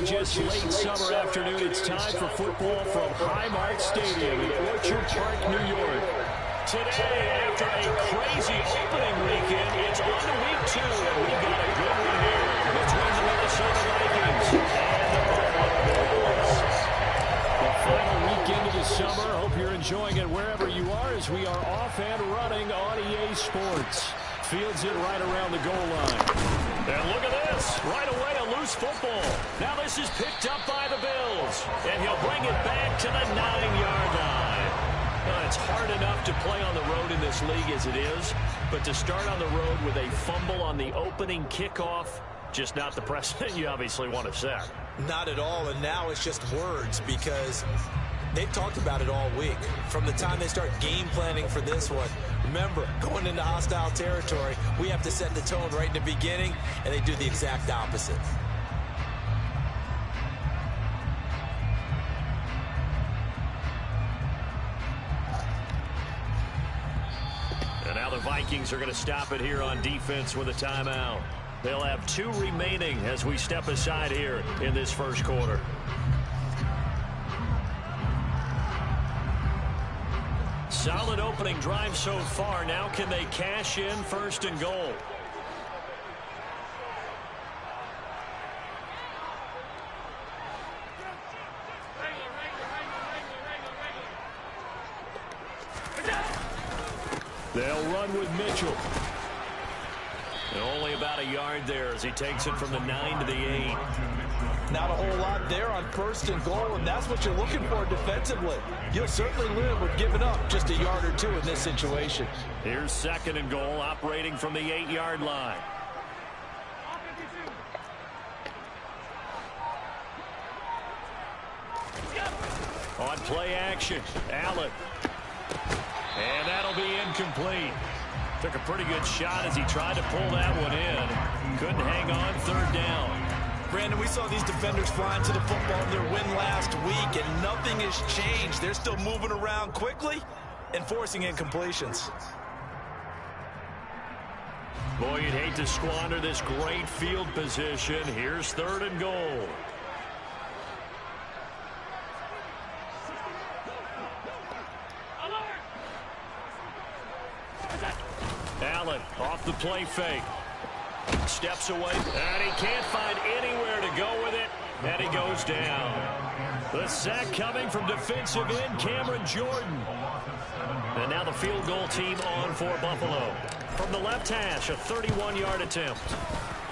gorgeous late summer afternoon. It's time for football from Highmark Stadium in Orchard Park, New York. Today, after a crazy opening weekend, it's on to week 2, and we've got a good one here between the Minnesota Vikings and the Buffalo Bills. The final weekend of the summer. Hope you're enjoying it wherever you are as we are off and running on EA Sports. Fields it right around the goal line. And look at this. Right away, a loose football. Now this is picked up by the Bills. And he'll bring it back to the 9-yard line. It's hard enough to play on the road in this league as it is. But to start on the road with a fumble on the opening kickoff, just not the precedent you obviously want to set. Not at all. And now it's just words because they've talked about it all week. From the time they start game planning for this one. Remember, going into hostile territory, we have to set the tone right in the beginning, and they do the exact opposite. And now the Vikings are going to stop it here on defense with a timeout. They'll have 2 remaining as we step aside here in this first quarter. Solid opening drive so far. Now can they cash in 1st and goal? They'll run with Mitchell. And only about a yard there as he takes it from the 9 to the 8. Not a whole lot there on 1st and goal, and that's what you're looking for defensively. You'll certainly live with giving up just a yard or 2 in this situation. Here's 2nd and goal, operating from the 8-yard line. On play action, Allen. And that'll be incomplete. Took a pretty good shot as he tried to pull that one in. Couldn't hang on, 3rd down. Brandon, we saw these defenders flying to the football in their win last week, and nothing has changed. They're still moving around quickly and forcing incompletions. Boy, you'd hate to squander this great field position. Here's 3rd and goal. Allen off the play fake. Steps away, and he can't find anywhere to go with it, and he goes down. The sack coming from defensive end Cameron Jordan. And now the field goal team on for Buffalo. From the left hash, a 31-yard attempt.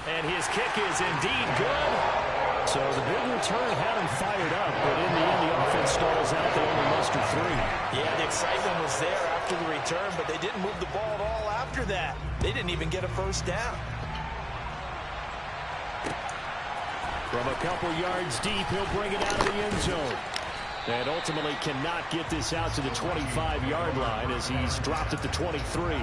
And his kick is indeed good. So the big return had him fired up, but in the end, the offense stalls out. They only muster 3. Yeah, the excitement was there after the return, but they didn't move the ball at all after that. They didn't even get a 1st down. From a couple yards deep, he'll bring it out of the end zone. And ultimately cannot get this out to the 25-yard line as he's dropped at the 23.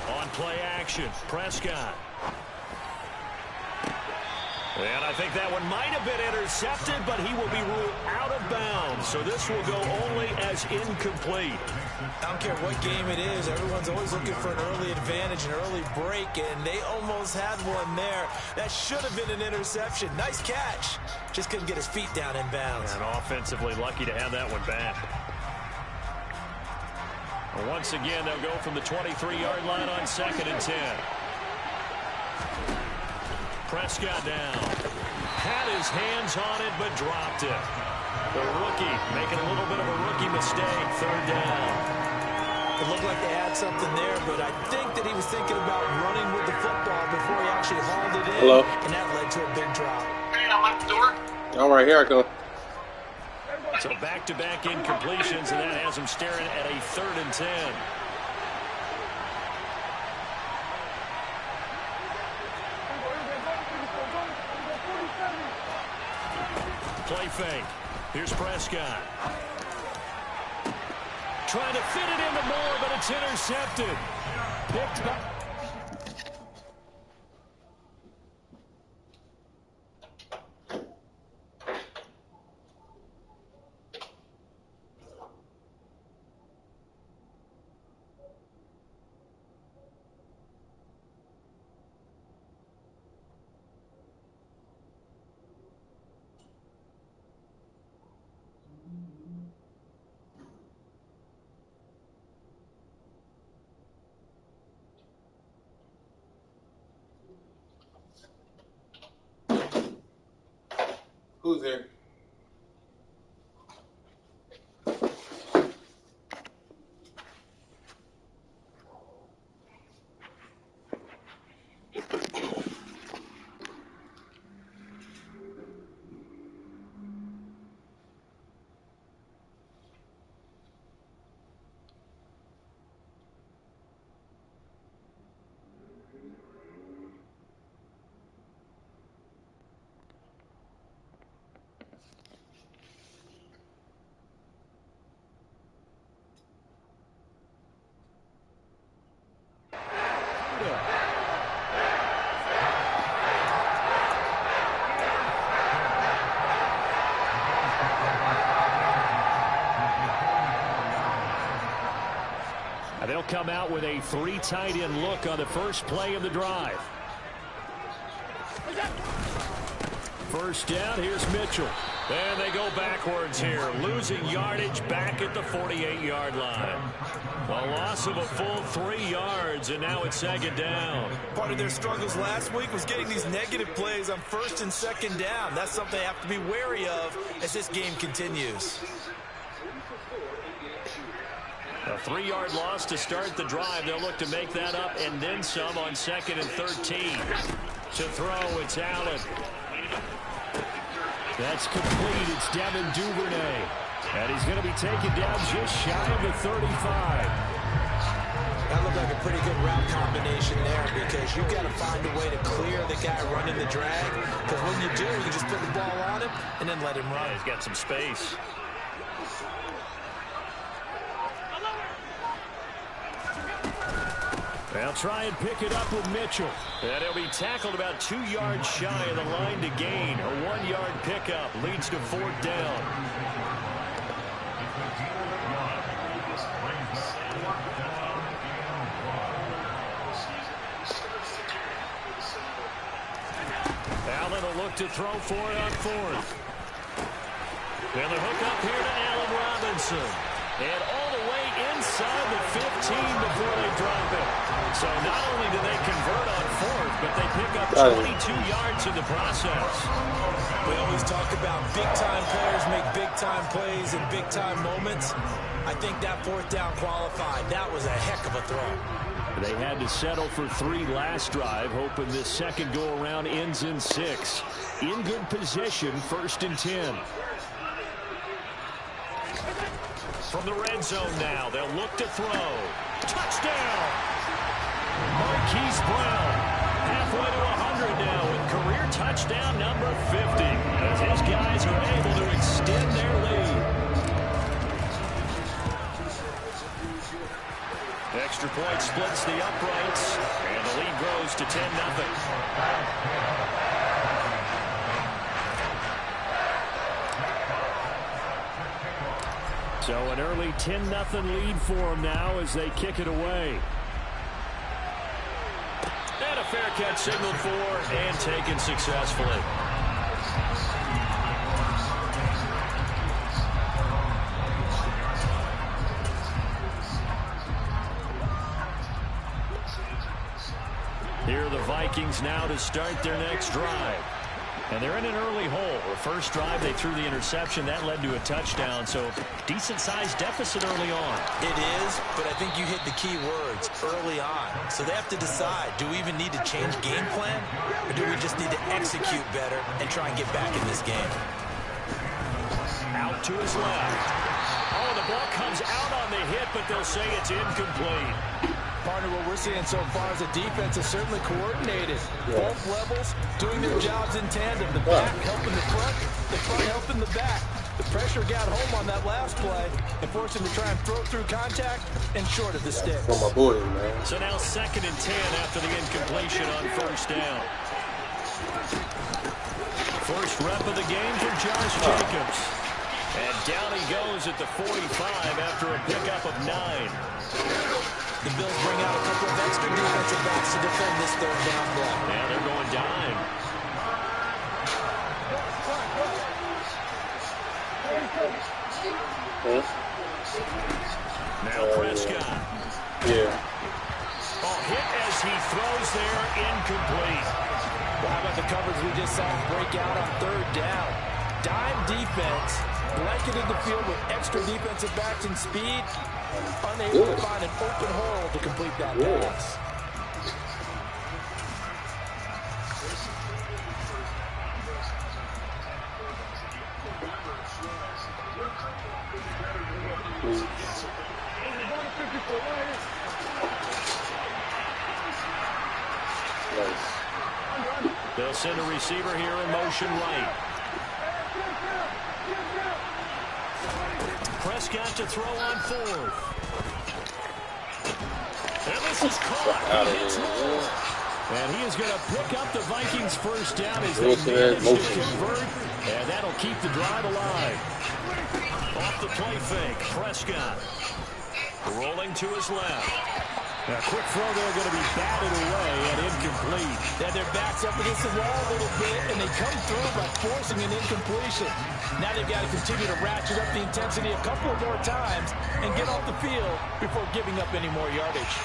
On play action, Prescott. And I think that one might have been intercepted, but he will be ruled out of bounds. So this will go only as incomplete. I don't care what game it is. Everyone's always looking for an early advantage, an early break, and they almost had one there. That should have been an interception. Nice catch. Just couldn't get his feet down in bounds. And offensively lucky to have that one back. Once again, they'll go from the 23-yard line on 2nd and 10. Prescott down. Had his hands on it, but dropped it. The rookie making a little bit of a rookie mistake. 3rd down. It looked like they had something there, but I think that he was thinking about running with the football before he actually hauled it in. Hello? And that led to a big drop. Man, I'm at the door. All right, here I go. So back-to-back incompletions, and that has him staring at a 3rd and 10. Play fake. Here's Prescott. Trying to fit it into Moore, but it's intercepted. Picked back. Who's there? They'll come out with a 3 tight end look on the first play of the drive. First down, here's Mitchell. And they go backwards here, losing yardage back at the 48-yard line. A loss of a full 3 yards, and now it's second down. Part of their struggles last week was getting these negative plays on first and second down. That's something they have to be wary of as this game continues. A 3-yard loss to start the drive. They'll look to make that up and then some on 2nd and 13. To throw, it's Allen. That's complete. It's Devin Duvernay. And he's going to be taken down just shy of the 35. That looked like a pretty good route combination there because you've got to find a way to clear the guy running the drag. Because when you do, you just put the ball on him and then let him run. He's got some space. They'll try and pick it up with Mitchell. And he'll be tackled about 2 yards shy of the line to gain. A 1-yard pickup leads to 4th down. Allen will look to throw for it on 4th. And the hook up here to Allen Robinson. And all the way inside the 15 before they drop it. So not only do they convert on 4th, but they pick up 22 yards in the process. We always talk about big-time players make big-time plays in big-time moments. I think that 4th down qualified. That was a heck of a throw. They had to settle for 3 last drive, hoping this second go-around ends in 6. In good position, 1st and 10. From the red zone now, they'll look to throw. Touchdown! Marquise Brown, halfway to 100 now with career touchdown number 50. As his guys are able to extend their lead. Extra point splits the uprights, and the lead grows to 10-0. So an early 10-0 lead for them now as they kick it away. And a fair catch signaled for and taken successfully. Here are the Vikings now to start their next drive. And they're in an early hole. The first drive, they threw the interception. That led to a touchdown, so decent-sized deficit early on. It is, but I think you hit the key words, early on. So they have to decide, do we even need to change game plan, or do we just need to execute better and try and get back in this game? Out to his left. Oh, the ball comes out on the hit, but they'll say it's incomplete. Partner, what we're seeing so far is the defense is certainly coordinated. Both levels doing their jobs in tandem. The back helping the front helping the back. The pressure got home on that last play and forced him to try and throw through contact and short of the sticks. Oh, my boy, man. So now 2nd and 10 after the incompletion on 1st down. First rep of the game for Josh Jacobs. And down he goes at the 45 after a pickup of 9. The Bills bring out a couple of extra defensive backs to defend this 3rd down block. Yeah, they're going dime. Now Prescott. Yeah. Oh, hit as he throws there, incomplete. Well, how about the coverage we just saw break out on 3rd down? Dime defense, blanketed the field with extra defensive backs and speed, unable to find an open hole to complete that pass. They'll send a receiver here in motion right. Prescott to throw on fourth. And this is caught. He hits more. And he is going to pick up the Vikings first down as they manage to convert. And that'll keep the drive alive. Off the play fake, Prescott. Rolling to his left. A quick throw there going to be batted away and incomplete. Yeah, their backs up against the wall a little bit, and they come through by forcing an incompletion. Now they've got to continue to ratchet up the intensity a couple of more times and get off the field before giving up any more yardage.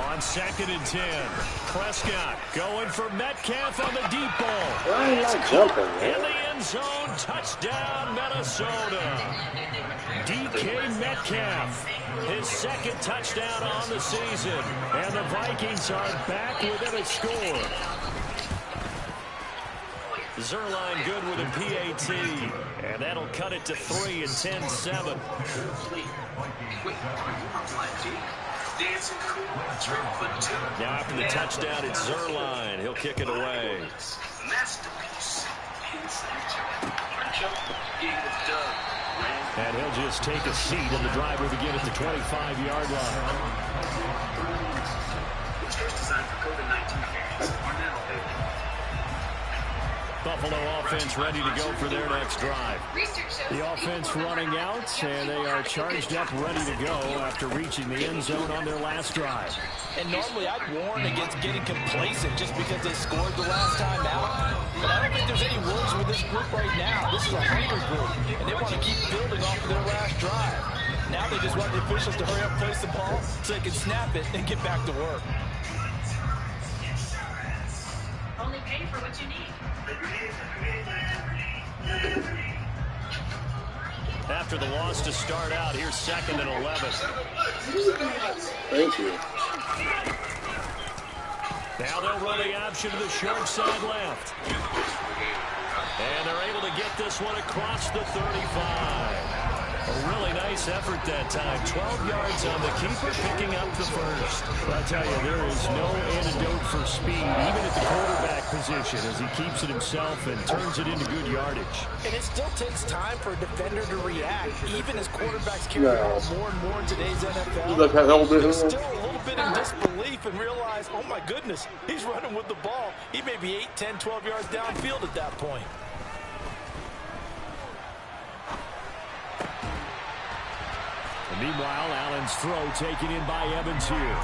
On 2nd and 10, Prescott going for Metcalf on the deep ball. Why am I jumping, man? In the end zone, touchdown, Minnesota. DK Metcalf, his 2nd touchdown on the season. And the Vikings are back within a score. Zerline good with a PAT. And that'll cut it to 3 and 10-7. Now after the touchdown, it's Zerline. He'll kick it away. And he'll just take a seat, and the drive will begin at the 25-yard line. Buffalo offense ready to go for their next drive. The offense running out, and they are charged up, ready to go after reaching the end zone on their last drive. And normally I'd warn against getting complacent just because they scored the last time out. But I don't think there's any worries with this group right now. This is a hungry group, and they want to keep building off of their last drive. Now they just want the officials to hurry up, place the ball, so they can snap it and get back to work. Only pay for what you need. After the loss to start out, here's 2nd and 11. Thank you. Now they'll run the option to the short side left. And they're able to get this one across the 35. A really nice effort that time. 12 yards on the keeper, picking up the first. But I tell you, there is no antidote for speed, even at the quarterback position, as he keeps it himself and turns it into good yardage. And it still takes time for a defender to react, even as quarterbacks carry the ball more and more in today's NFL. They're still a little bit in disbelief and realize, oh my goodness, he's running with the ball. He may be 8, 10, 12 yards downfield at that point. Meanwhile, Allen's throw taken in by Evans here.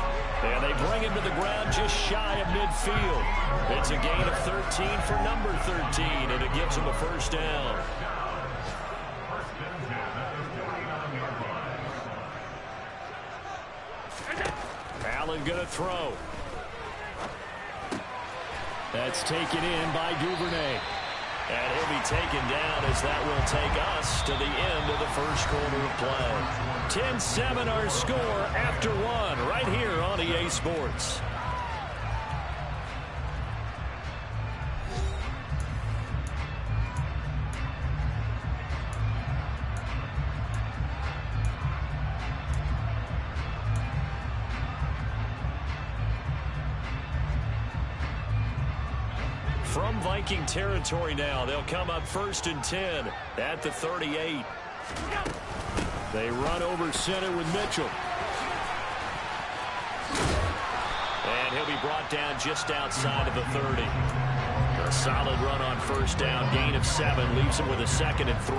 And they bring him to the ground just shy of midfield. It's a gain of 13 for number 13, and it gives him a first down. Allen going to throw. That's taken in by Duvernay. And he'll be taken down as that will take us to the end of the first quarter of play. 10-7 our score after one right here on EA Sports. From Viking territory now, they'll come up 1st and 10 at the 38. They run over center with Mitchell. And he'll be brought down just outside of the 30. A solid run on first down, gain of 7, leaves him with a 2nd and 3.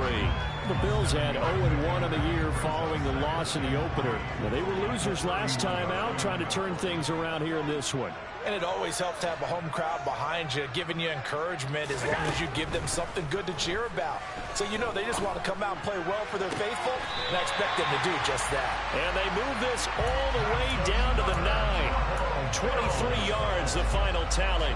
The Bills had 0-1 in the year following the loss in the opener. Now, they were losers last time out, trying to turn things around here in this one. And it always helps to have a home crowd behind you, giving you encouragement as long as you give them something good to cheer about. So you know they just want to come out and play well for their faithful, and I expect them to do just that. And they move this all the way down to the 9. 23 yards, the final tally.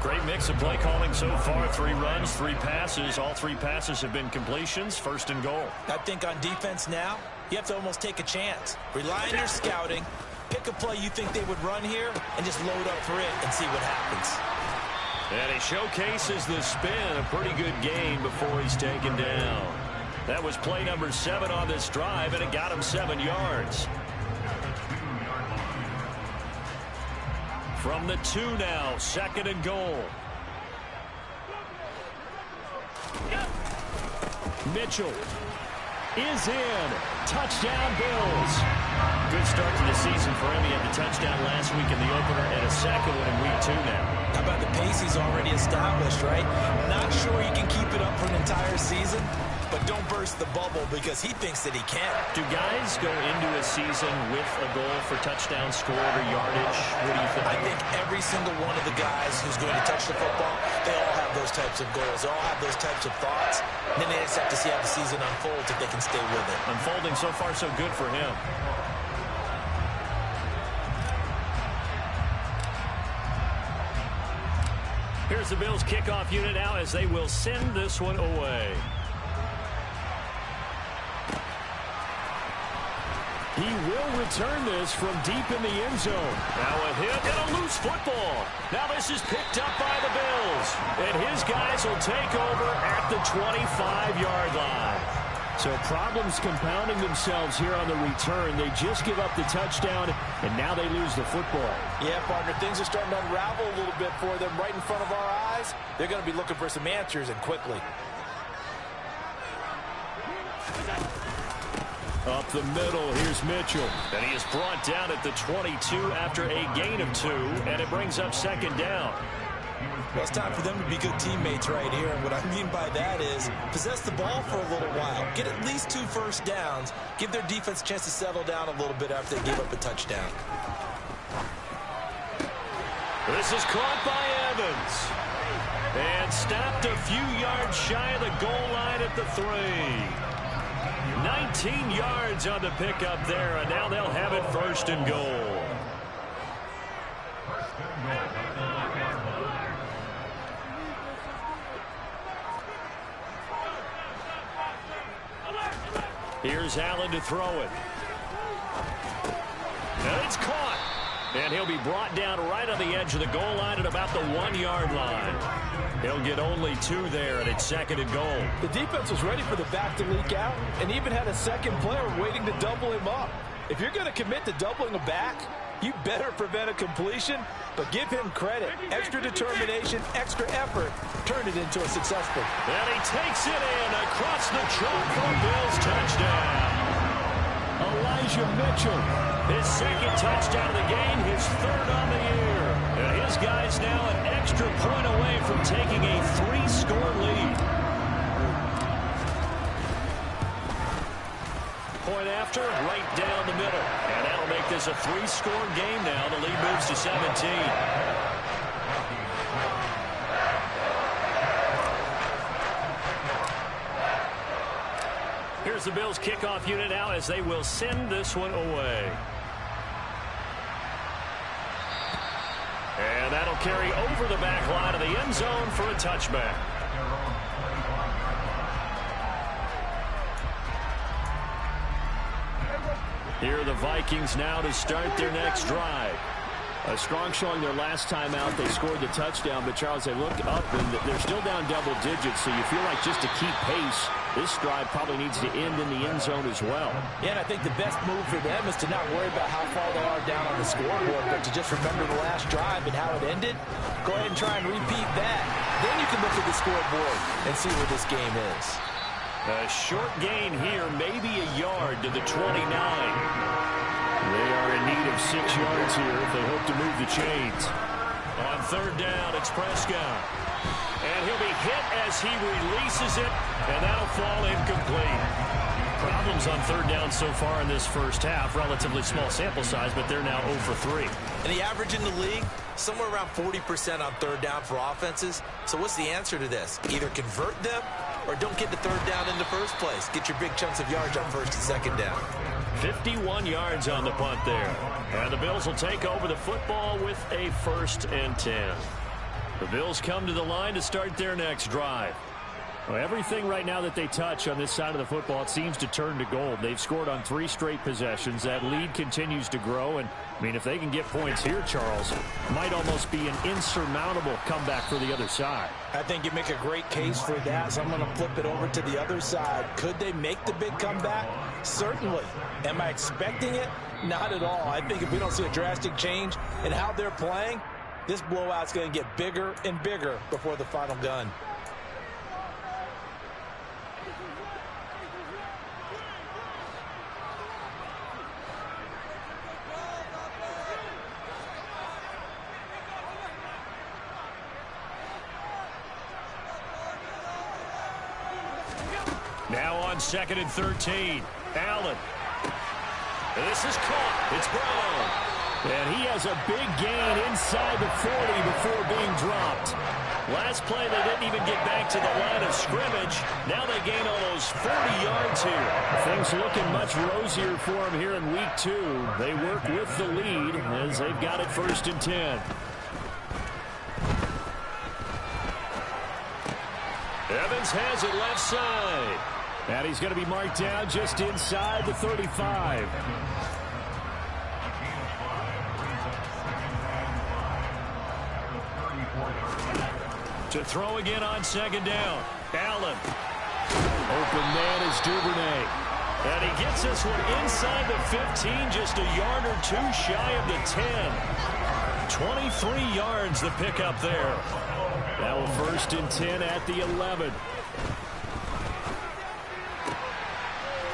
Great mix of play calling so far. 3 runs, 3 passes. All 3 passes have been completions. 1st and goal. I think on defense now, you have to almost take a chance. Rely on your scouting. Pick a play you think they would run here and just load up for it and see what happens. And he showcases the spin. A pretty good gain before he's taken down. That was play number 7 on this drive, and it got him 7 yards. From the 2 now, 2nd and goal. Mitchell is in. Touchdown, Bills. Good start to the season for him. He had the touchdown last week in the opener and a 2nd one in week 2 now. How about the pace he's already established, right? Not sure he can keep it up for an entire season, but don't burst the bubble because he thinks that he can. Do guys go into a season with a goal for touchdown scored or yardage? What do you think? I think every single one of the guys who's going to touch the football, they all have those types of goals. They all have those types of thoughts. And then they just have to see how the season unfolds if they can stay with it. Unfolding so far so good for him. Here's the Bills kickoff unit now as they will send this one away. He will return this from deep in the end zone. Now a hit and a loose football. Now this is picked up by the Bills. And his guys will take over at the 25-yard line. So problems compounding themselves here on the return. They just give up the touchdown, and now they lose the football. Yeah, partner, things are starting to unravel a little bit for them right in front of our eyes. They're going to be looking for some answers, and quickly. Up the middle, here's Mitchell. And he is brought down at the 22 after a gain of 2, and it brings up 2nd down. Well, it's time for them to be good teammates right here. And what I mean by that is possess the ball for a little while. Get at least 2 first downs. Give their defense a chance to settle down a little bit after they give up a touchdown. This is caught by Evans. And stopped a few yards shy of the goal line at the 3. 19 yards on the pickup there, and now they'll have it 1st and goal. Here's Allen to throw it. And it's caught. And he'll be brought down right on the edge of the goal line at about the 1-yard line. He'll get only 2 there, and it's 2nd and goal. The defense was ready for the back to leak out and even had a second player waiting to double him up. If you're going to commit to doubling a back, you better prevent a completion, but give him credit. Extra determination, extra effort, turn it into a successful. And he takes it in across the chalk for Bills touchdown. Elijah Mitchell, his 2nd touchdown of the game, his 3rd on the year. And his guys now an extra point away from taking a 3-score lead. Point after, right down the middle. And that'll make this a 3-score game now. The lead moves to 17. Here's the Bills kickoff unit now as they will send this one away. And that'll carry over the back line of the end zone for a touchback. Here are the Vikings now to start their next drive. A strong showing their last time out. They scored the touchdown, but Charles, they look up and they're still down double digits, so you feel like just to keep pace, this drive probably needs to end in the end zone as well. Yeah, and I think the best move for them is to not worry about how far they are down on the scoreboard, but to just remember the last drive and how it ended. Go ahead and try and repeat that. Then you can look at the scoreboard and see where this game is. A short gain here, maybe a yard to the 29. They are in need of 6 yards here if they hope to move the chains. On 3rd down, it's Prescott. And he'll be hit as he releases it, and that'll fall incomplete. Problems on 3rd down so far in this first half. Relatively small sample size, but they're now 0 for 3. And the average in the league, somewhere around 40% on 3rd down for offenses. So what's the answer to this? Either convert them or don't get the 3rd down in the first place. Get your big chunks of yards on 1st and 2nd down. 51 yards on the punt there. And the Bills will take over the football with a 1st and 10. The Bills come to the line to start their next drive. Well, everything right now that they touch on this side of the football, it seems to turn to gold. They've scored on 3 straight possessions. That lead continues to grow. And, I mean, if they can get points here, Charles, might almost be an insurmountable comeback for the other side. I think you make a great case for that, so I'm going to flip it over to the other side. Could they make the big comeback? Certainly. Am I expecting it? Not at all. I think if we don't see a drastic change in how they're playing, this blowout's going to get bigger and bigger before the final gun. Now on 2nd and 13. Allen. This is caught. It's Brown. And he has a big gain inside the 40 before being dropped. Last play, they didn't even get back to the line of scrimmage. Now they gain almost 40 yards here. Things looking much rosier for them here in week 2. They work with the lead as they've got it 1st and 10. Evans has it left side. And he's going to be marked down just inside the 35. To throw again on 2nd down. Allen. Open man is Duvernay. And he gets this one inside the 15, just a yard or 2 shy of the 10. 23 yards the pickup there. Now a 1st and 10 at the 11.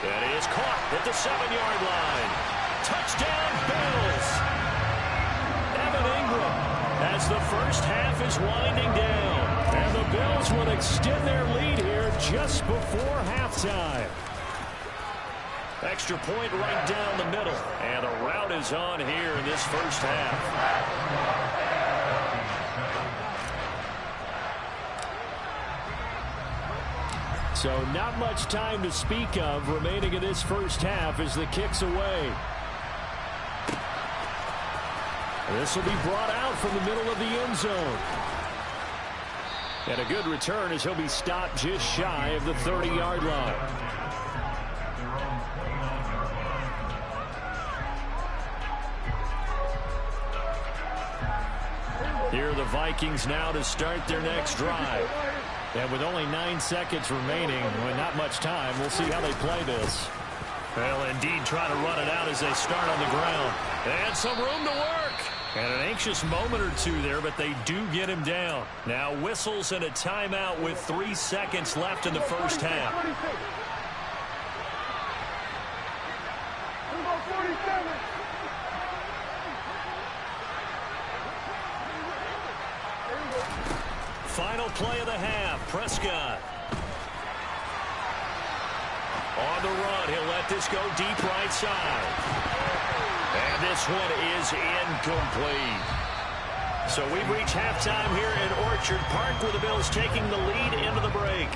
And he is caught at the 7-yard line. Touchdown, Bills. Evan Ingram as the first half is winding down. And the Bills will extend their lead here just before halftime. Extra point right down the middle. And the route is on here in this first half. So not much time to speak of remaining in this first half as the kick's away. This will be brought out from the middle of the end zone. And a good return as he'll be stopped just shy of the 30-yard line. Here are the Vikings now to start their next drive. And with only 9 seconds remaining, with not much time, we'll see how they play this. Well, indeed, try to run it out as they start on the ground. And some room to work. And an anxious moment or 2 there, but they do get him down. Now whistles and a timeout with 3 seconds left in the first half. Final play of the half. Prescott. On the run. He'll let this go deep right side. And this one is incomplete. So we've reached halftime here in Orchard Park with the Bills taking the lead into the break.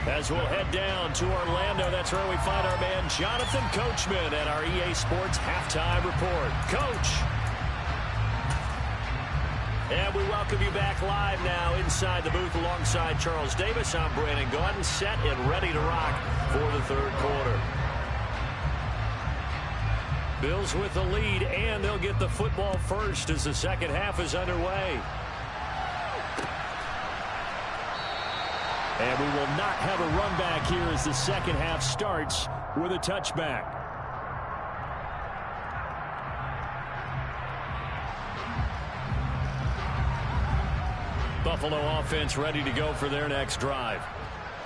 As we'll head down to Orlando, that's where we find our man Jonathan Coachman at our EA Sports Halftime Report. Coach. And we welcome you back live now inside the booth alongside Charles Davis. I'm Brandon Gaudin, set and ready to rock for the third quarter. Bills with the lead, and they'll get the football first as the second half is underway. And we will not have a run back here as the second half starts with a touchback. Buffalo offense ready to go for their next drive.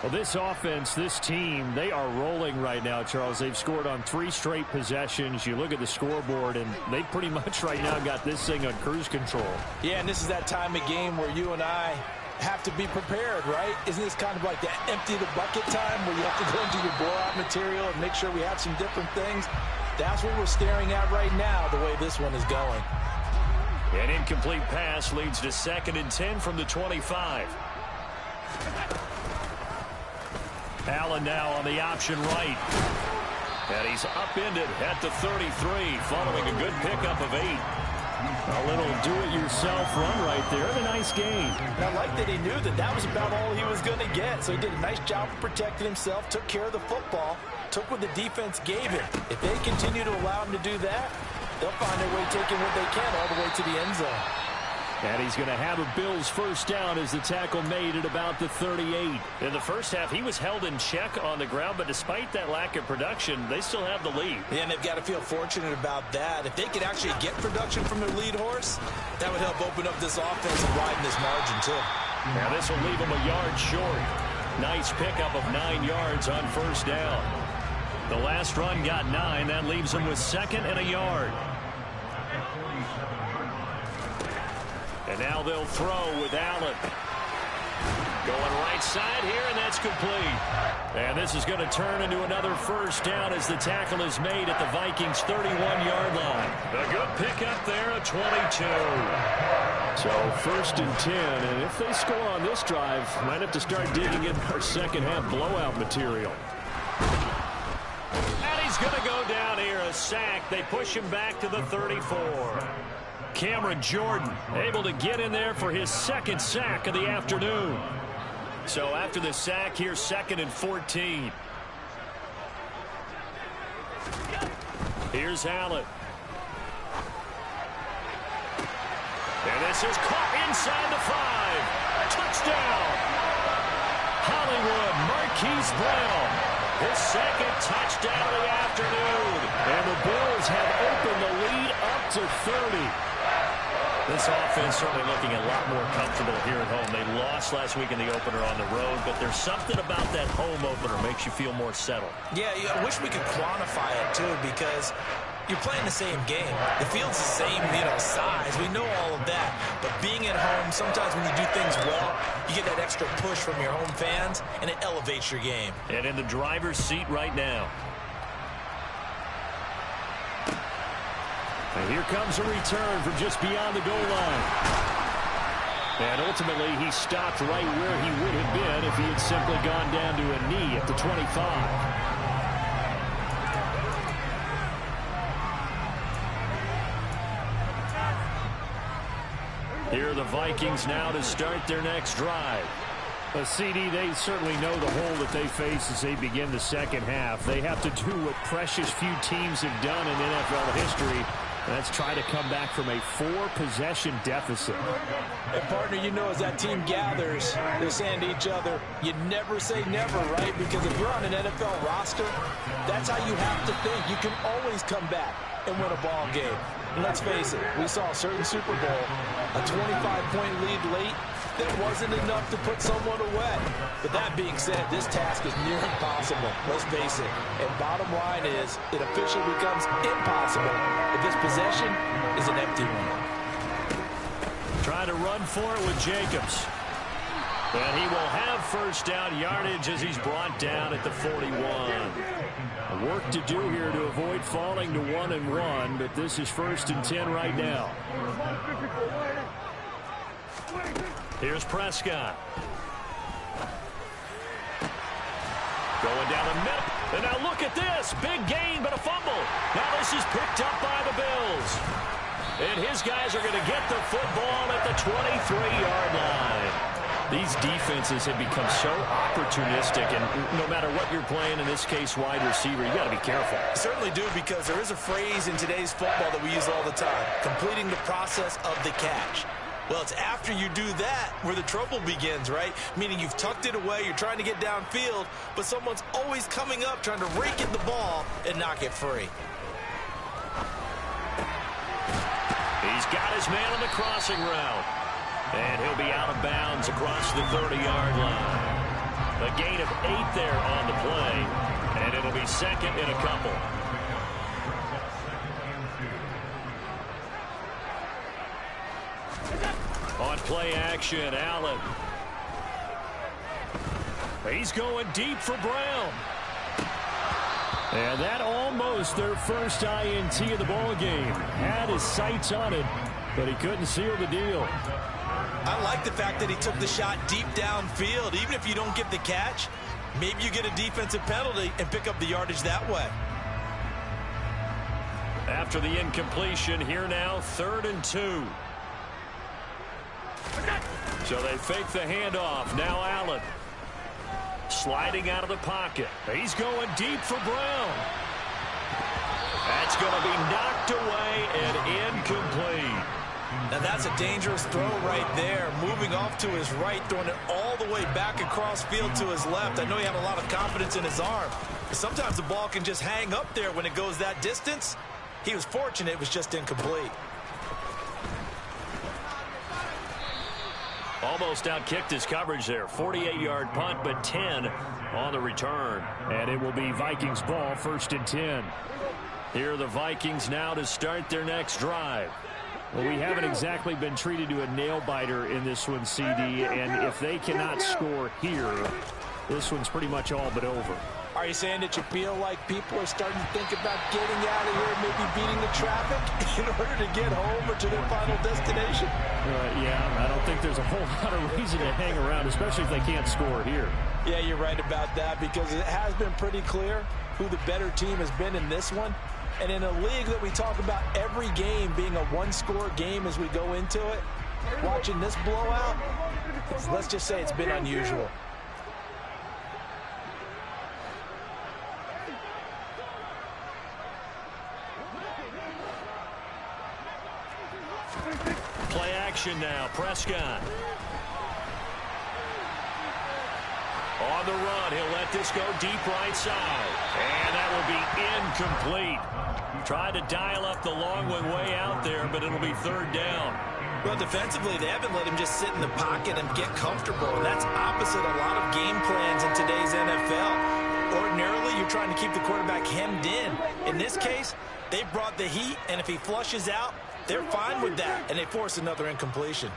Well, this offense, this team, they are rolling right now, Charles. They've scored on 3 straight possessions. You look at the scoreboard, and they pretty much right now got this thing on cruise control. Yeah, and this is that time of game where you and I have to be prepared, right? Isn't this kind of like the empty the bucket time where you have to go into your blowout material and make sure we have some different things? That's what we're staring at right now, the way this one is going. An incomplete pass leads to 2nd and 10 from the 25. Allen now on the option right. And he's upended at the 33 following a good pickup of 8. A little do-it-yourself run right there. And a nice gain. And I like that he knew that that was about all he was going to get. So he did a nice job of protecting himself, took care of the football, took what the defense gave him. If they continue to allow him to do that, they'll find their way taking what they can all the way to the end zone. And he's going to have a Bills first down as the tackle made at about the 38. In the first half, he was held in check on the ground, but despite that lack of production, they still have the lead. Yeah, and they've got to feel fortunate about that. If they could actually get production from their lead horse, that would help open up this offense and widen this margin, too. Now this will leave him a yard short. Nice pickup of 9 yards on first down. The last run got 9. That leaves him with 2nd and a yard. And now they'll throw with Allen. Going right side here, and that's complete. And this is going to turn into another first down as the tackle is made at the Vikings' 31-yard line. A good pickup there, a 22. So 1st and 10, and if they score on this drive, might have to start digging in our second-half blowout material. And he's going to go down here, a sack. They push him back to the 34. Cameron Jordan able to get in there for his 2nd sack of the afternoon. So after the sack, here's 2nd and 14. Here's Allen. And this is caught inside the 5. Touchdown. Hollywood Marquise Brown. His 2nd touchdown of the afternoon. And the Bills have opened the lead up to 30. This offense certainly looking a lot more comfortable here at home. They lost last week in the opener on the road, but there's something about that home opener makes you feel more settled. Yeah, I wish we could quantify it, too, because you're playing the same game. The field's the same, size. We know all of that. But being at home, sometimes when you do things well, you get that extra push from your home fans, and it elevates your game. And in the driver's seat right now. And here comes a return from just beyond the goal line. And ultimately, he stopped right where he would have been if he had simply gone down to a knee at the 25. Here are the Vikings now to start their next drive. A CD, they certainly know the hole that they face as they begin the second half. They have to do what precious few teams have done in NFL history. That's try to come back from a 4-possession deficit. And, partner, as that team gathers, they're saying to each other, you never say never, right? Because if you're on an NFL roster, that's how you have to think. You can always come back and win a ball game. And let's face it, we saw a certain Super Bowl, a 25-point lead late, that wasn't enough to put someone away. But that being said, this task is near impossible. Let's face it. And bottom line is, it officially becomes impossible if this possession is an empty one. Trying to run for it with Jacobs. And he will have first down yardage as he's brought down at the 41. Work to do here to avoid falling to 1-1, but this is 1st and 10 right now. Here's Prescott. Going down the middle. And now look at this. Big gain, but a fumble. Now this is picked up by the Bills. And his guys are going to get the football at the 23-yard line. These defenses have become so opportunistic, and no matter what you're playing, in this case, wide receiver, you got to be careful. Certainly do, because there is a phrase in today's football that we use all the time, completing the process of the catch. Well, it's after you do that where the trouble begins, right? Meaning you've tucked it away, you're trying to get downfield, but someone's always coming up trying to rake in the ball and knock it free. He's got his man on the crossing route. And he'll be out of bounds across the 30-yard line. A gain of 8 there on the play, and it'll be 2nd and a couple. On play action, Allen. He's going deep for Brown. And that almost their first INT of the ball game. Had his sights on it, but he couldn't seal the deal. I like the fact that he took the shot deep downfield. Even if you don't get the catch, maybe you get a defensive penalty and pick up the yardage that way. After the incompletion, here now, 3rd and 2. So they fake the handoff. Now Allen. Sliding out of the pocket. He's going deep for Brown. That's going to be knocked away and incomplete. Now that's a dangerous throw right there. Moving off to his right, throwing it all the way back across field to his left. I know he had a lot of confidence in his arm. But sometimes the ball can just hang up there when it goes that distance. He was fortunate it was just incomplete. Almost outkicked his coverage there. 48-yard punt, but 10 on the return. And it will be Vikings ball, 1st and 10. Here are the Vikings now to start their next drive. Well, we haven't exactly been treated to a nail-biter in this one, CD, and if they cannot score here, this one's pretty much all but over. Are you saying that you feel like people are starting to think about getting out of here, maybe beating the traffic in order to get home or to their final destination? Yeah, I don't think there's a whole lot of reason to hang around, especially if they can't score here. Yeah, you're right about that, because it has been pretty clear who the better team has been in this one. And in a league that we talk about every game being a one-score game as we go into it, watching this blowout, let's just say it's been unusual. Play action now. Prescott. On the run, he'll let this go deep right side. And that will be incomplete. Tried to dial up the long one way out there, but it'll be 3rd down. Well, defensively, they haven't let him just sit in the pocket and get comfortable. And that's opposite a lot of game plans in today's NFL. Ordinarily, you're trying to keep the quarterback hemmed in. In this case, they brought the heat, and if he flushes out, they're fine with that, and they force another incompletion.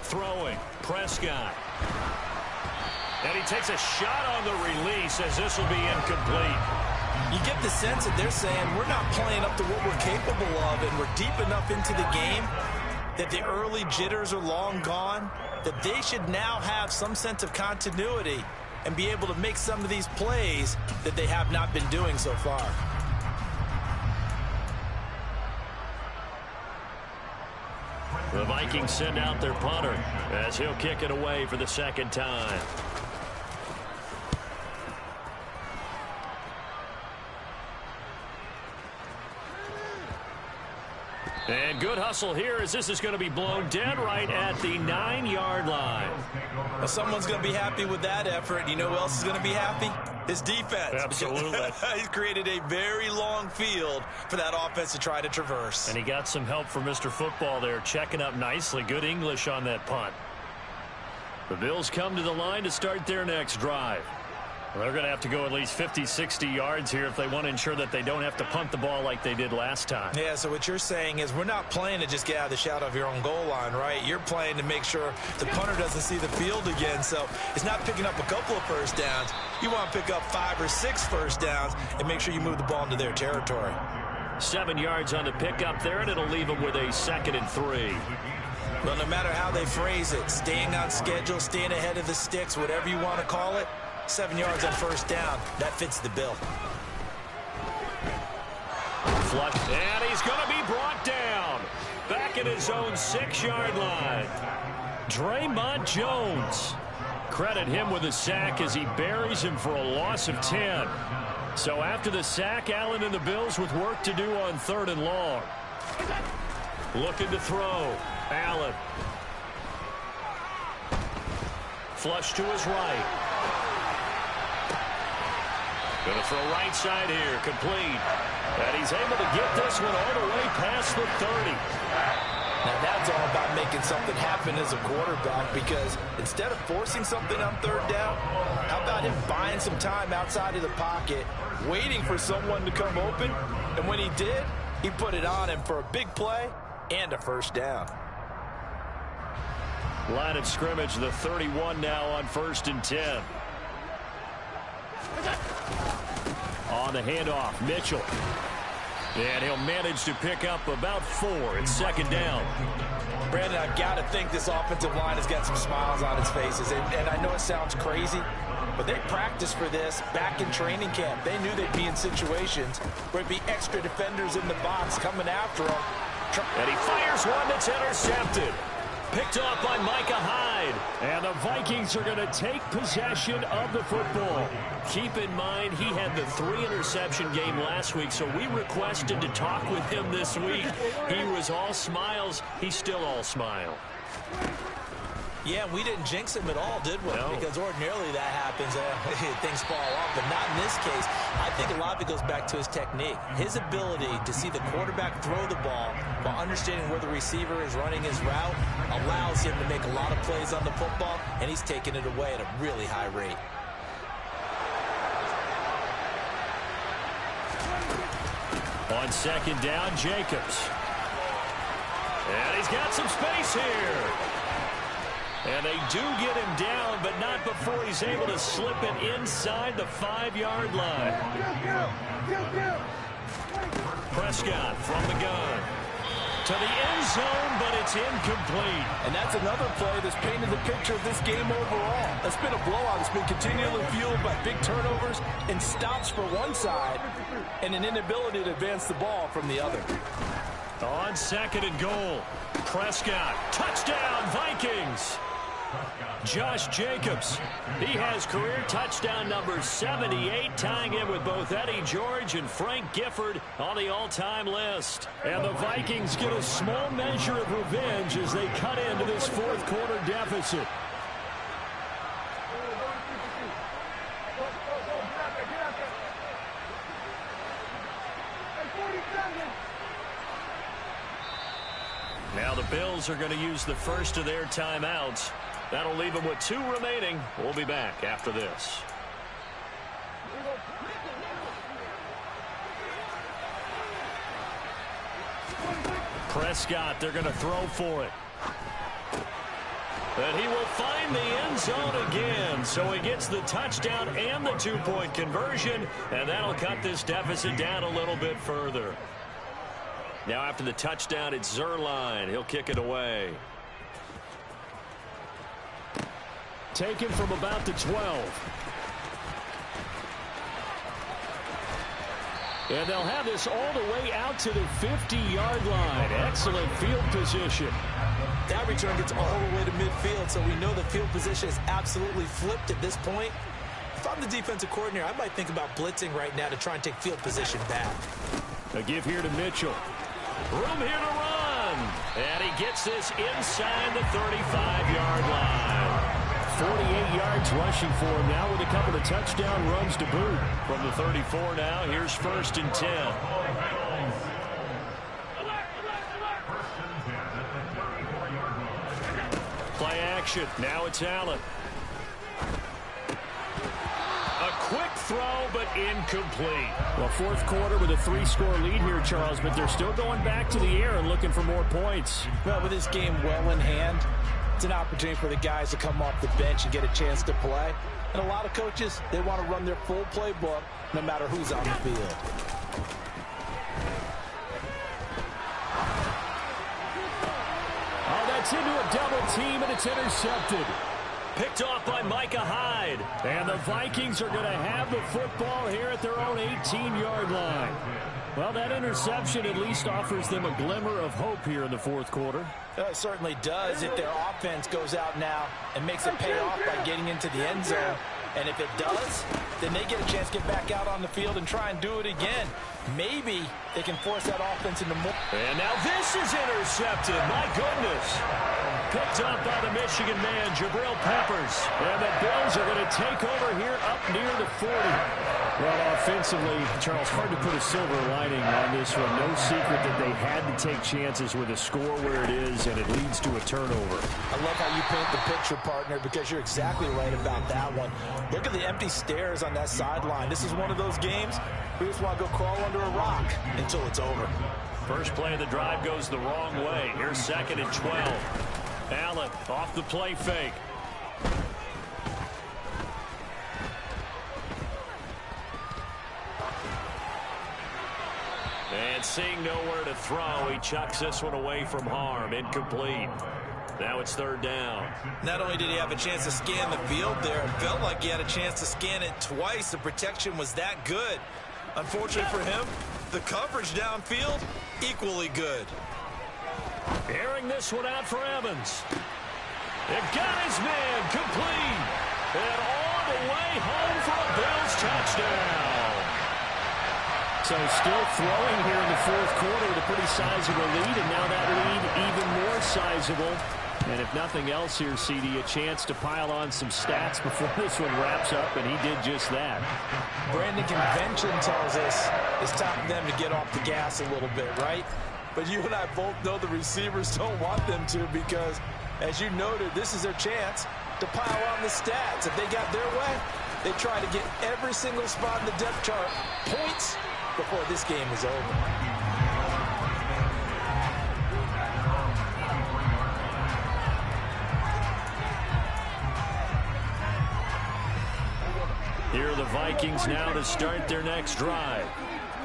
Throwing, Prescott. And he takes a shot on the release as this will be incomplete. You get the sense that they're saying we're not playing up to what we're capable of, and we're deep enough into the game that the early jitters are long gone, that they should now have some sense of continuity and be able to make some of these plays that they have not been doing so far. The Vikings send out their punter as he'll kick it away for the 2nd time. And good hustle here as this is going to be blown dead right at the 9-yard line. Well, someone's going to be happy with that effort. You know who else is going to be happy? His defense. Absolutely. He's created a very long field for that offense to try to traverse. And he got some help from Mr. Football there, checking up nicely. Good English on that punt. The Bills come to the line to start their next drive. Well, they're going to have to go at least 50, 60 yards here if they want to ensure that they don't have to punt the ball like they did last time. Yeah, so what you're saying is we're not playing to just get out of the shadow of your own goal line, right? You're playing to make sure the punter doesn't see the field again. So it's not picking up a couple of first downs. You want to pick up 5 or 6 first downs and make sure you move the ball into their territory. 7 yards on the pickup there, and it'll leave them with a 2nd and 3. Well, no matter how they phrase it, staying on schedule, staying ahead of the sticks, whatever you want to call it, 7 yards on first down. That fits the bill. Flush, and he's going to be brought down. Back at his own 6-yard line. Draymond Jones. Credit him with a sack as he buries him for a loss of 10. So after the sack, Allen and the Bills with work to do on 3rd and long. Looking to throw. Allen. Flush to his right. Going to throw right side here, complete. And he's able to get this one all the way past the 30. Now that's all about making something happen as a quarterback, because instead of forcing something on 3rd down, how about him buying some time outside of the pocket, waiting for someone to come open, and when he did, he put it on him for a big play and a first down. Line of scrimmage, the 31 now on 1st and 10. On the handoff, Mitchell. And he'll manage to pick up about 4. It's second down. Brandon, I've got to think this offensive line has got some smiles on its faces. And I know it sounds crazy, but they practiced for this back in training camp. They knew they'd be in situations where there'd be extra defenders in the box coming after them. And he fires one that's intercepted. Picked off by Micah Hyde. And the Vikings are going to take possession of the football. Keep in mind, he had the 3-interception game last week, so we requested to talk with him this week. He was all smiles. He's still all smile. Yeah, we didn't jinx him at all, did we? No. Because ordinarily that happens. Things fall off, but not in this case. I think a lot of it goes back to his technique. His ability to see the quarterback throw the ball while understanding where the receiver is running his route allows him to make a lot of plays on the football, and he's taking it away at a really high rate. On second down, Jacobs. And he's got some space here. And they do get him down, but not before he's able to slip it inside the 5-yard line. Prescott from the gun. To the end zone, but it's incomplete. And that's another play that's painted the picture of this game overall. It's been a blowout. It's been continually fueled by big turnovers and stops for one side and an inability to advance the ball from the other. On second and goal, Prescott. Touchdown, Vikings. Josh Jacobs. He has career touchdown number 78, tying him with both Eddie George and Frank Gifford on the all-time list. And the Vikings get a small measure of revenge as they cut into this fourth-quarter deficit. Now the Bills are going to use the first of their timeouts. That'll leave them with 2 remaining. We'll be back after this. Prescott, they're going to throw for it. And he will find the end zone again. So he gets the touchdown and the 2-point conversion. And that'll cut this deficit down a little bit further. Now after the touchdown, it's Zerline. He'll kick it away. Taken from about the 12. And they'll have this all the way out to the 50-yard line. Excellent field position. That return gets all the way to midfield, so we know the field position is absolutely flipped at this point. If I'm the defensive coordinator, I might think about blitzing right now to try and take field position back. A give here to Mitchell. Room here to run. And he gets this inside the 35-yard line. 48 yards rushing for him now with a couple of touchdown runs to boot. From the 34 now, here's 1st and 10. Play action. Now it's Allen. A quick throw, but incomplete. Well, fourth quarter with a 3-score lead here, Charles, but they're still going back to the air and looking for more points. Well, with this game well in hand, it's an opportunity for the guys to come off the bench and get a chance to play. And a lot of coaches, they want to run their full playbook no matter who's on the field. Oh, that's into a double team, and it's intercepted. Picked off by Micah Hyde. And the Vikings are going to have the football here at their own 18-yard line. Well, that interception at least offers them a glimmer of hope here in the fourth quarter. It certainly does if their offense goes out now and makes it pay off by getting into the end zone. And if it does, then they get a chance to get back out on the field and try and do it again. Maybe they can force that offense into more. And now this is intercepted. My goodness. Picked up by the Michigan man, Jabril Peppers. And the Bills are going to take over here up near the 40. Well, offensively, Charles, hard to put a silver lining on this one. No secret that they had to take chances with a score where it is, and it leads to a turnover. I love how you paint the picture, partner, because you're exactly right about that one. Look at the empty stares on that sideline. This is one of those games we just want to go crawl under a rock until it's over. First play of the drive goes the wrong way. Here's 2nd and 12. Allen off the play fake. And seeing nowhere to throw, he chucks this one away from harm. Incomplete. Now it's third down. Not only did he have a chance to scan the field there, it felt like he had a chance to scan it twice. The protection was that good. Unfortunately for him, the coverage downfield, equally good. Airing this one out for Evans. It got his man complete. And all the way home for a Bills touchdown. So still throwing here in the fourth quarter with a pretty sizable lead, and now that lead even more sizable. And if nothing else here, CD, a chance to pile on some stats before this one wraps up, and he did just that. Brandon, convention tells us it's time for them to get off the gas a little bit, right? But you and I both know the receivers don't want them to, because, as you noted, this is their chance to pile on the stats. If they got their way, they try to get every single spot in the depth chart points before this game is over. Here are the Vikings now to start their next drive.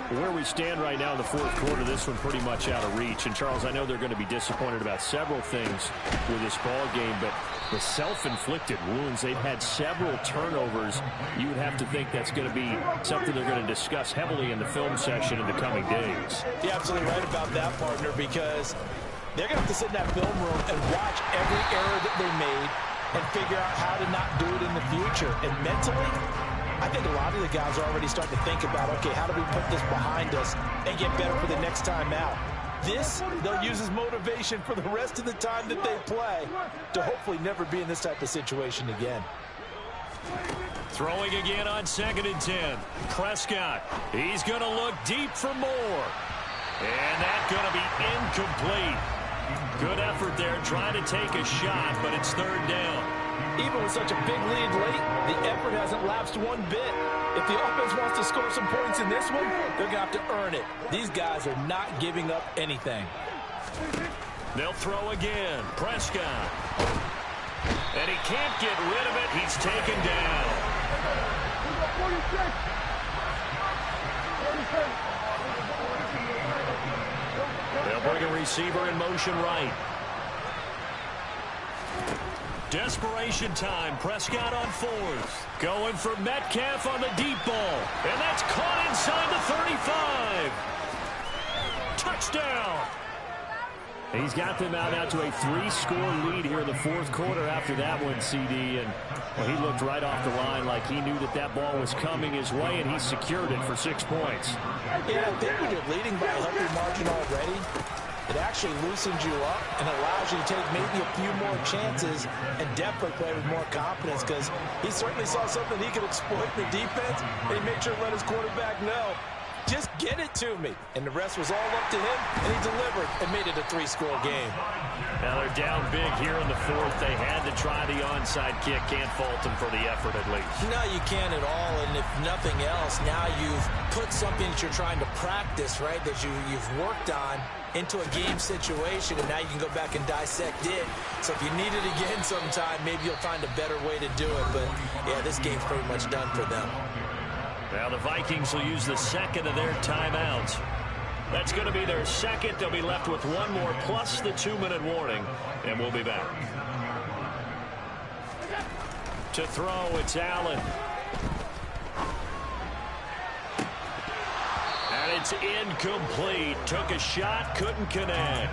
Where we stand right now in the fourth quarter, this one pretty much out of reach. And, Charles, I know they're going to be disappointed about several things with this ball game, but the self-inflicted wounds, they've had several turnovers. You would have to think that's going to be something they're going to discuss heavily in the film session in the coming days. You're absolutely right about that, partner, because they're going to have to sit in that film room and watch every error that they made and figure out how to not do it in the future. And mentally, I think a lot of the guys are already starting to think about, okay, how do we put this behind us and get better for the next time out? This, they'll use as motivation for the rest of the time that they play to hopefully never be in this type of situation again. Throwing again on 2nd and 10. Prescott, he's going to look deep for more. And that's going to be incomplete. Good effort there trying to take a shot, but it's third down. Even with such a big lead late, the effort hasn't lapsed one bit. If the offense wants to score some points in this one, they're going to have to earn it. These guys are not giving up anything. They'll throw again. Prescott. And he can't get rid of it. He's taken down. They'll bring a receiver in motion right. Desperation time. Prescott on 4th. Going for Metcalf on the deep ball. And that's caught inside the 35. Touchdown. He's got them out now to a 3-score lead here in the fourth quarter after that one, CD. And well, he looked right off the line like he knew that that ball was coming his way, and he secured it for 6 points. Yeah, I think when you're leading by a healthy margin already, it actually loosens you up and allows you to take maybe a few more chances and definitely play with more confidence, because he certainly saw something he could exploit in the defense, and he made sure to let his quarterback know, just get it to me. And the rest was all up to him, and he delivered and made it a 3-score game. Now they're down big here in the fourth. They had to try the onside kick. Can't fault them for the effort at least. No, you can't at all. And if nothing else, now you've put something that you're trying to practice, right, that you've worked on into a game situation, and now you can go back and dissect it. So if you need it again sometime, maybe you'll find a better way to do it. But, yeah, this game's pretty much done for them. Now the Vikings will use the second of their timeouts. That's going to be their second. They'll be left with one more plus the 2-minute warning, and we'll be back. To throw, it's Allen. And it's incomplete. Took a shot, couldn't connect.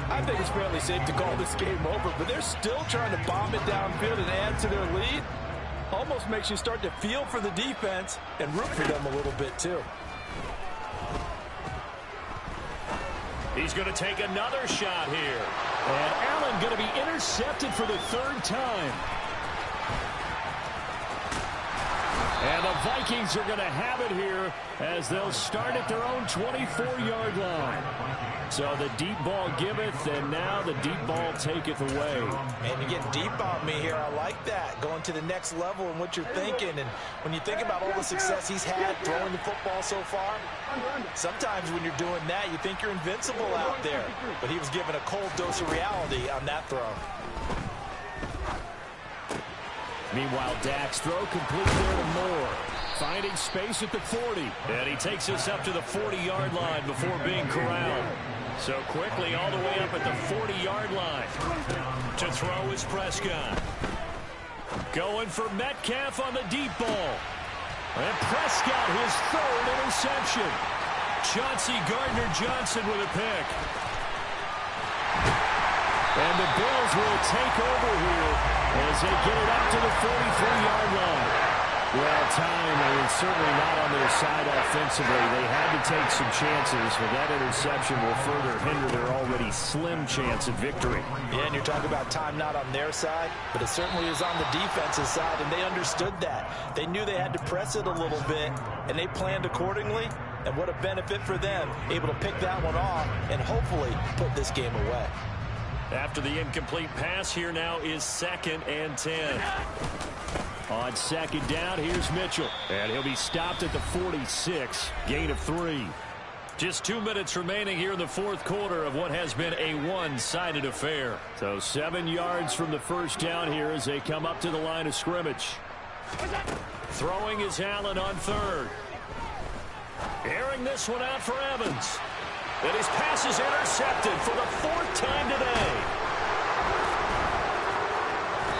I think it's fairly safe to call this game over, but they're still trying to bomb it downfield and add to their lead. Almost makes you start to feel for the defense and root for them a little bit too. He's going to take another shot here. And Allen going to be intercepted for the 3rd time. And the Vikings are going to have it here as they'll start at their own 24-yard line. So the deep ball giveth, and now the deep ball taketh away. And you get deep on me here. I like that. Going to the next level in what you're thinking. And when you think about all the success he's had throwing the football so far, sometimes when you're doing that, you think you're invincible out there. But he was given a cold dose of reality on that throw. Meanwhile, Dak's throw complete there to Moore. Finding space at the 40. And he takes us up to the 40-yard line before being corralled. So quickly all the way up at the 40-yard line. To throw is Prescott. Going for Metcalf on the deep ball. And Prescott, his third interception. Chauncey Gardner-Johnson with a pick. And the Bills will take over here as they get it up to the 43-yard line. Well, time, certainly not on their side offensively. They had to take some chances, but that interception will further hinder their already slim chance of victory. Yeah, and you're talking about time not on their side, but it certainly is on the defensive side, and they understood that. They knew they had to press it a little bit, and they planned accordingly, and what a benefit for them, able to pick that one off and hopefully put this game away. After the incomplete pass, here now is 2nd and 10. On 2nd down, here's Mitchell. And he'll be stopped at the 46. Gain of 3. Just 2 minutes remaining here in the fourth quarter of what has been a one-sided affair. So 7 yards from the first down here as they come up to the line of scrimmage. Throwing is Allen on 3rd. Airing this one out for Evans. And his pass is intercepted for the 4th time today.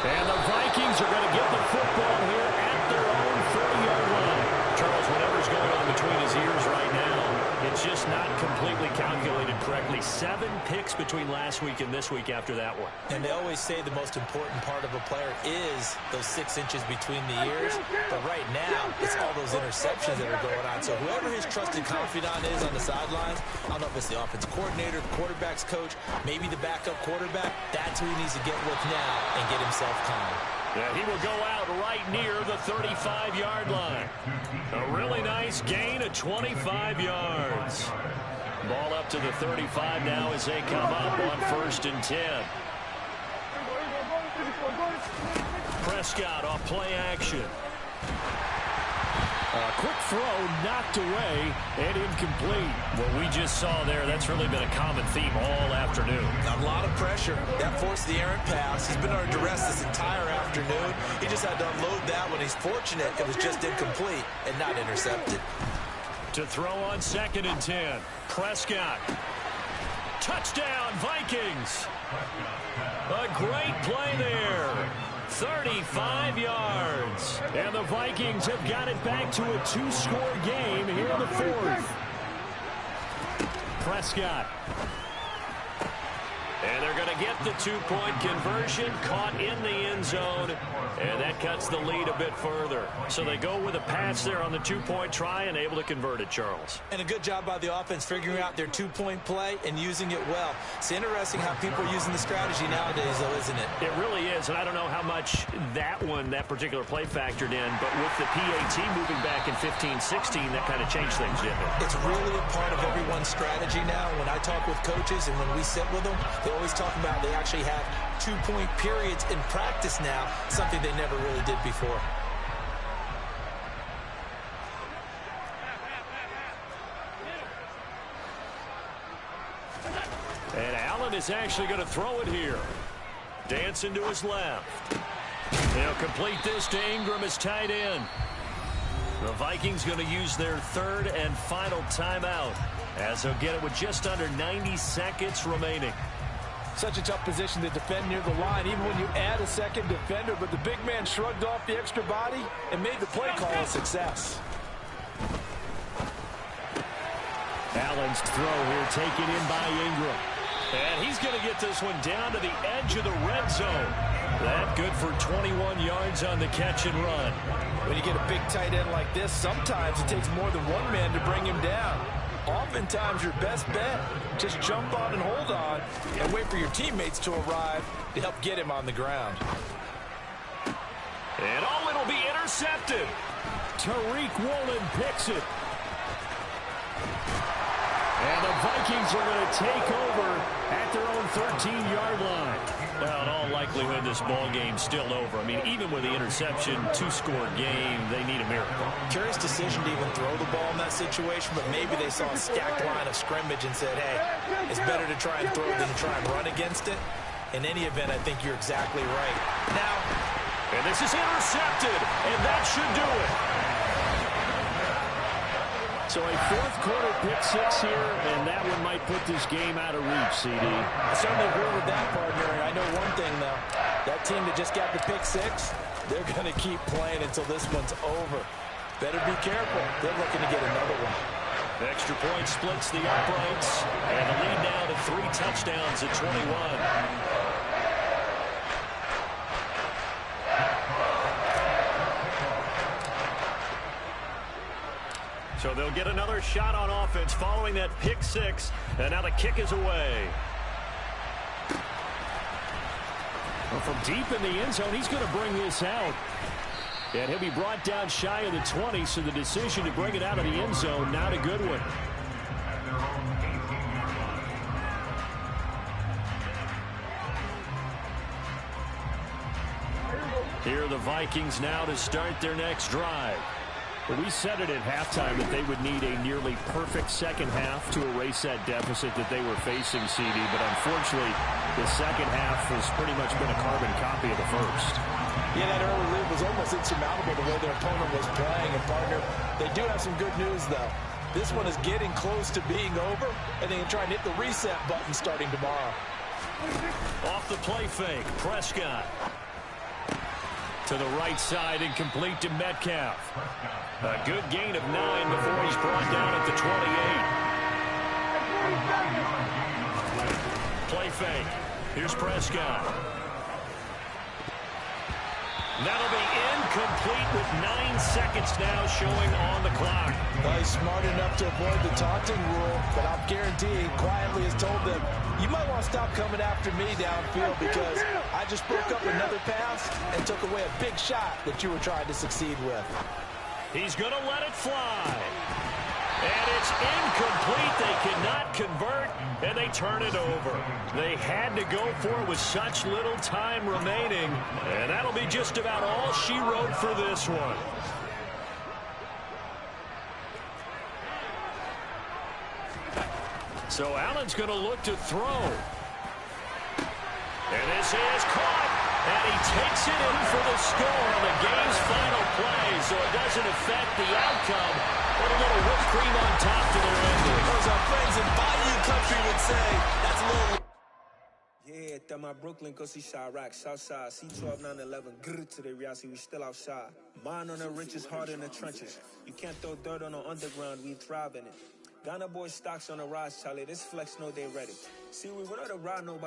And the Vikings are going to get the football here at their own 40-yard line. Charles, whatever's going on between his ears right now, it's just not completely calculated correctly. 7 picks between last week and this week after that one. And they always say the most important part of a player is those 6 inches between the ears. But right now, it's all those interceptions that are going on. So whoever his trusted confidant is on the sidelines, I don't know if it's the offensive coordinator, the quarterback's coach, maybe the backup quarterback, that's who he needs to get with now and get himself calm. Yeah, he will go out right near the 35-yard line. A really nice gain of 25 yards. Ball up to the 35 now as they come up on 1st and 10. Prescott off play action. A quick throw knocked away and incomplete. What we just saw there, that's really been a common theme all afternoon. A lot of pressure. That forced the errant pass. He's been under duress this entire afternoon. He just had to unload that one. He's fortunate it was just incomplete and not intercepted. To throw on 2nd and 10. Prescott. Touchdown, Vikings. A great play there. 35 yards. And the Vikings have got it back to a 2-score game here in the 4th. Prescott. And they're going to get the 2-point conversion, caught in the end zone, and that cuts the lead a bit further. So they go with a pass there on the 2-point try and able to convert it, Charles. And a good job by the offense figuring out their 2-point play and using it well. It's interesting how people are using the strategy nowadays, though, isn't it? It really is, and I don't know how much that particular play factored in, but with the PAT moving back in 15-16, that kind of changed things, didn't it? It's really a part of everyone's strategy now. When I talk with coaches and when we sit with them, they always talk about they actually have 2-point periods in practice now, something they never really did before. And Allen is actually going to throw it here. Dancing to his left. They'll complete this to Ingram as tight end. The Vikings going to use their 3rd and final timeout as they'll get it with just under 90 seconds remaining. Such a tough position to defend near the line, even when you add a 2nd defender, but the big man shrugged off the extra body and made the play call a success. Allen's throw here taken in by Ingram. And he's going to get this one down to the edge of the red zone. That good for 21 yards on the catch and run. When you get a big tight end like this, sometimes it takes more than one man to bring him down. Oftentimes your best bet, just jump on and hold on and wait for your teammates to arrive to help get him on the ground. And it'll be intercepted. Tariq Woolen picks it. And the Vikings are going to take over at their own 13-yard line. Well, in all likelihood, this ball game's still over. I mean, even with the interception, 2-score game, they need a miracle. Curious decision to even throw the ball in that situation, but maybe they saw a stacked line of scrimmage and said, hey, it's better to try and throw than to try and run against it. In any event, I think you're exactly right. Now, and this is intercepted, and that should do it. So a fourth quarter pick six here, and that one might put this game out of reach, CD. I certainly agree with that, partner. And I know one thing, though. That team that just got the pick six, they're going to keep playing until this one's over. Better be careful. They're looking to get another one. Extra point splits the uprights, and the lead now to 3 touchdowns at 21. So they'll get another shot on offense following that pick six, and now the kick is away. Well, from deep in the end zone, he's going to bring this out. And he'll be brought down shy of the 20, so the decision to bring it out of the end zone, not a good one. Here are the Vikings now to start their next drive. Well, we said it at halftime that they would need a nearly perfect second half to erase that deficit that they were facing, CD. But unfortunately, the second half has pretty much been a carbon copy of the first. Yeah, that early lead was almost insurmountable the way their opponent was playing. And, partner, they do have some good news, though. This one is getting close to being over, and they can try and hit the reset button starting tomorrow. Off the play fake, Prescott. To the right side and complete to Metcalf. A good gain of 9 before he's brought down at the 28. Play fake. Here's Prescott. That'll be incomplete with 9 seconds now showing on the clock. Well, he's smart enough to avoid the taunting rule, but I'll guarantee he quietly has told them, you might want to stop coming after me downfield because I just broke up another pass and took away a big shot that you were trying to succeed with. He's going to let it fly. And it's incomplete. They cannot convert, and they turn it over. They had to go for it with such little time remaining, and that'll be just about all she wrote for this one. So Allen's going to look to throw. And this is caught. And he takes it in for the score on the game's final play, so it doesn't affect the outcome. But a little whipped cream on top to their ending. As our friends in Bayou Country would say, that's a little... Yeah, that my Brooklyn, go see Chirac, Southside, C12, 911, grr to the reality, we still outside. Mine on the riches, hard in the trenches. You can't throw dirt on the underground, we thrive in it. Ghana boys stocks on the rise, Charlie, this flex know they ready. See, we went on to ride nobody.